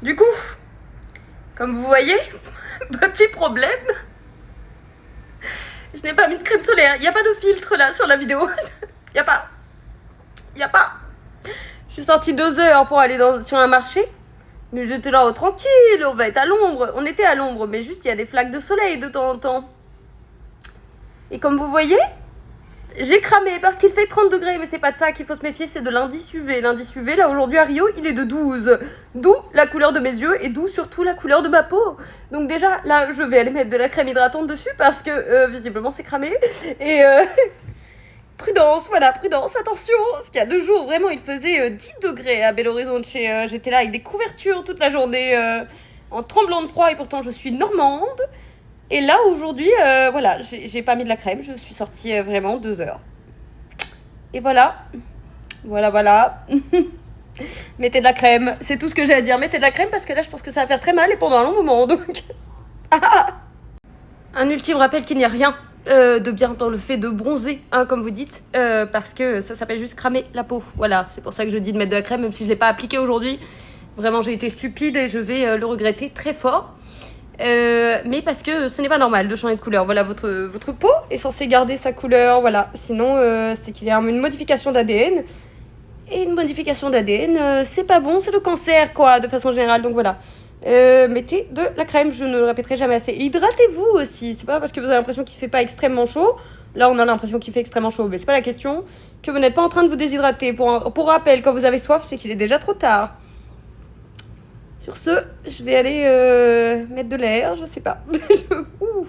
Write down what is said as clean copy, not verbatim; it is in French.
Du coup, comme vous voyez, petit problème, je n'ai pas mis de crème solaire. Il n'y a pas de filtre là sur la vidéo. Il n'y a pas. Il n'y a pas. Je suis sortie 2 heures pour aller sur un marché. Mais j'étais là, oh, tranquille, on va être à l'ombre. On était à l'ombre, mais juste il y a des flaques de soleil de temps en temps. Et comme vous voyez, j'ai cramé parce qu'il fait 30 degrés, mais c'est pas de ça qu'il faut se méfier, c'est de l'indice UV. L'indice UV, là, aujourd'hui à Rio, il est de 12. D'où la couleur de mes yeux et d'où surtout la couleur de ma peau. Donc déjà, là, je vais aller mettre de la crème hydratante dessus parce que, visiblement, c'est cramé. Et, prudence, voilà, prudence, attention. Parce qu'il y a 2 jours, vraiment, il faisait 10 degrés à Belo Horizonte. J'étais là avec des couvertures toute la journée, en tremblant de froid, et pourtant je suis normande. Et là, aujourd'hui, voilà, j'ai pas mis de la crème, je suis sortie vraiment 2 heures. Et voilà, voilà. Mettez de la crème, c'est tout ce que j'ai à dire. Mettez de la crème parce que là, je pense que ça va faire très mal et pendant un long moment. Donc, un ultime rappel qu'il n'y a rien de bien dans le fait de bronzer, hein, comme vous dites, parce que ça s'appelle juste cramer la peau. Voilà, c'est pour ça que je dis de mettre de la crème, même si je ne l'ai pas appliquée aujourd'hui. Vraiment, j'ai été stupide et je vais le regretter très fort. Mais parce que ce n'est pas normal de changer de couleur. Voilà, votre peau est censée garder sa couleur, voilà. Sinon, c'est qu'il y a une modification d'ADN. Et une modification d'ADN, c'est pas bon, c'est le cancer, quoi, de façon générale. Donc voilà. Mettez de la crème, je ne le répéterai jamais assez. Et hydratez-vous aussi. C'est pas parce que vous avez l'impression qu'il fait pas extrêmement chaud. Là, on a l'impression qu'il fait extrêmement chaud, mais c'est pas la question. Que vous n'êtes pas en train de vous déshydrater. Pour rappel, quand vous avez soif, c'est qu'il est déjà trop tard. Sur ce, je vais aller mettre de l'air, je sais pas. Ouf.